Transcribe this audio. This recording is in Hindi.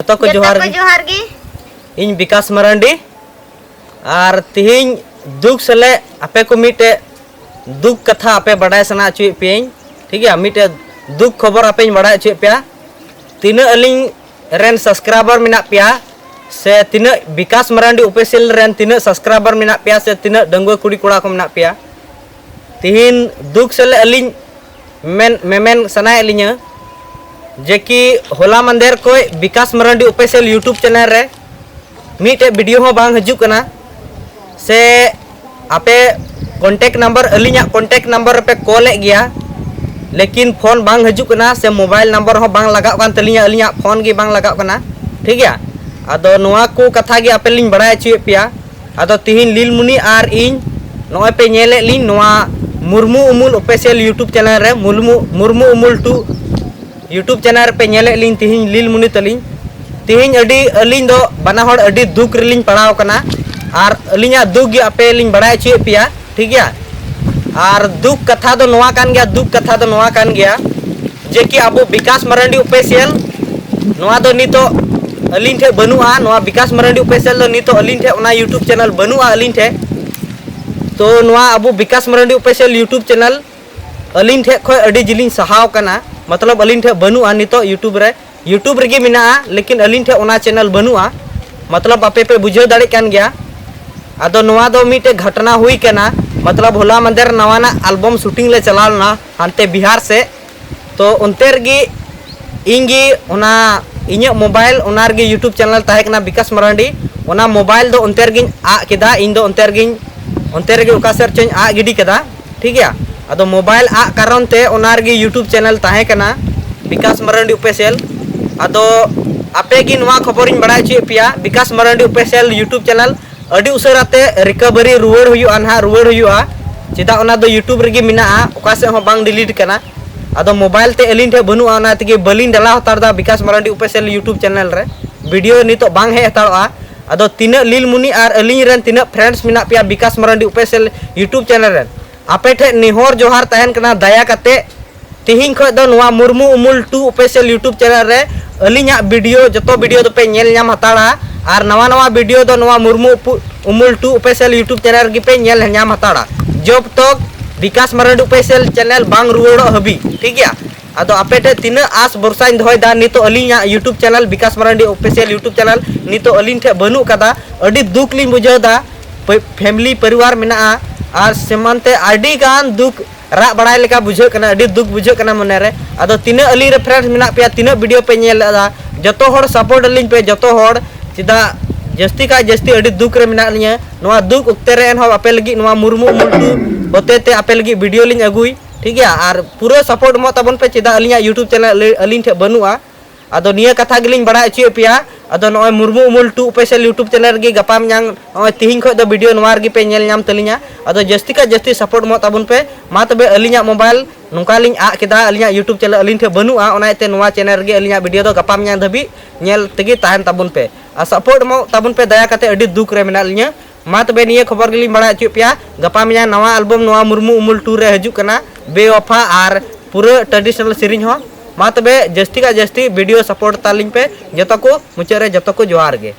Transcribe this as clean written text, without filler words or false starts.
जतो को जोहार गे इन विकास मरांडी और तिहिं दुख सले आपे को मिटे दुख कथा आपे बड़ा सना चुई पेन ठीक है मिटे दुख खबर आपे बड़ा चुई पे तीन अलिंग रेन सब्सक्राइबर मिना पिया से तीन विकास मरांडी ऑफिशियल रेन तीन सब्सक्राइबर मिना पिया से तीन डंगो कुड़ी कोड़ा को मिना पिया तिहिं दुख सले अलिंग मेमेन सना अलिंग जेकि होला मंदेर को विकास मरांडी ऑफिशियल यूट्यूब चैनल रे मिटे वीडियो हो बांग हजु कना से आपे कॉन्टेक्ट नंबर अलिंग कॉन्टेक्ट नंबर पे कॉल गया लेकिन फोन बांग हजु कना से मोबाइल नंबर हो बांग लगाव कान तलिया अलिंग फोन गे बांग लगाव कना ठीक है आदो नोआ को कथा गे आपे लिंग बड़ा चुए पिया आदो तिहिन लीलमुनी आर इन नोय पे नेले लिंग नोआ मुर्मू उमुल ऑफिशियल यूट्यूब चैनल रे मुर्मू उमुल 2 यूट्यूब चैनल पे नेले लिंग तिहिन लीलमुनी तलिंग तिहिन अडी अलिंग दो बना होड़ अडी दुख रिलिंग पड़ाव कना और अलिंगा दुख गे आपे लिंग बड़ा चुए पिया ठीक है और दुख कथा दो नोआ कान गया दुख कथा दो नोआ कान गया जे कि अब विकास मरांडी ऑफिशियल नोआ दो नितो अलिंग ठे बनुआ नोआ विकास मरांडी ऑफिशियल दो नितो अलिंग ठे ओना यूट्यूब चैनल बनुआ अलिंग ठे तो नोआ अब विकास मरांडी ऑफिशियल यूट्यूब चैनल अलिंग ठे खय अडी जिलिंग सहाव कना मतलब अलिंग ठे बनुआ नितो यूट्यूब रेगे मिना लेकिन अलिंग ठे ओना चैनल बनुआ मतलब आपे पे बुझे दाड़े कान गया आदो नोआ दो मिटे घटना हुई कना मतलब होला मंदिर नवाना एल्बम शूटिंग ले चलाना हांते बिहार से तो उनते रगी इंगी ओना इᱧ मोबाइल ओनार गे यूट्यूब चैनल ताहे कना विकास मरांडी ओना मोबाइल दो उनते रगी आ केदा इन दो उनते रगी ओका सेर चों आ गिडी कदा ठीक है आदो मोबाइल आ कारण ते ओनार गे यूट्यूब चैनल ताहे कना विकास मरांडी ऑफिशियल आदो आपे गी नोआ खबर इन बड़ा चुए पिया Vikas Marandi official YouTube channel अडी उसराते रिकवरी रुवाड़ हुयुआ ना रुवाड़ हुयुआ चेदा ओना दो यूट्यूब रेगे मिना ओका से हो बांग डिलीट कना आदो मोबाइल ते अलिंग ठे बनुआ ओना तेगे बलिंग डाला हतार दा Vikas Marandi official YouTube channel रे वीडियो नितो बांग हे हतारआ आदो तीना लीलमुनी आर अलिंग रेन तीना फ्रेंड्स मिना पिया Vikas Marandi official YouTube channel रेन आपे ठे निहोर जोहार तहन कना दया कते तिहिं खय दो नोआ मुर्मू उमुल 2 ऑफिशियल यूट्यूब चैनल रे अलिंग वीडियो जतो वीडियो दो पे नेल नाम हताड़ा और नवा नवा वीडियो दो नवा मुर्मू उमुल 2 ऑफिशियल यूट्यूब चैनल गे पे नेल नाम हताड़ा जब तक विकास मरांडी ऑफिशियल चैनल बांग रुवाड़ो हबी ठीक है आदो आपे ठे तीना आस भरसा दोय दा नितो अलिंग यूट्यूब चैनल विकास मरांडी ऑफिशियल यूट्यूब चैनल नितो अलिंग ठे बनु कदा अडी दुख लिंग बुझाव दा फैमिली परिवार मिना और सेमानते अडी गान दुख रा बड़ाय लेका बुझे कना अडी दुख बुझे कना मने रे आदो तीना अलिंग रे फ्रेंड्स मिना पिया तीना वीडियो पे नेल दा जतो होड़ सपोर्ट अलिंग पे जतो होड़ चिदा जस्ती का जस्ती अडी दुख रे मिना लिया नोआ दुख उक्ते रे एन हो आपे लगी नोआ मुर्मू मुल्टू होते ते आपे लगी वीडियो लिंग अगुई ठीक है और पूरा सपोर्ट मो तबन पे चिदा अलिंग यूट्यूब चैनल अलिंग ठे बनुआ आदो निया कथा गिलिंग बड़ा अचुए पिया आदो नोय मुर्मू उमुल 2 ऑफिशियल यूट्यूब चैनल गे गपाम न्यांग नोय तिहिं खय दो वीडियो नोवार गे पे नेल नाम तलिंगा आदो जस्ती का जस्ती सपोर्ट मो तबन पे मा तबे अलिंग मोबाइल नोंका लिंग आ केदा अलिंग यूट्यूब चैनल अलिंग ठे बनुआ ओनाते नोवा चैनल गे अलिंग वीडियो दो गपाम न्यांग धबी नेल तेगे ताहन तबन पे आ सपोर्ट मो तबन पे दया कते अडी दुख रे मेना लिंगा मा तबे निया खबर गिलिंग बड़ा अचुए पिया गपाम न्यांग नवा एल्बम नोवा मुर्मू उमुल 2 रे हजु कना बेवफा और पूरा ट्रेडिशनल सीरीज हो मा तबे जस्ती का जस्ती वीडियो सपोर्ट तालिंग पे जतो को मुचे रे जतो को जोहार गे।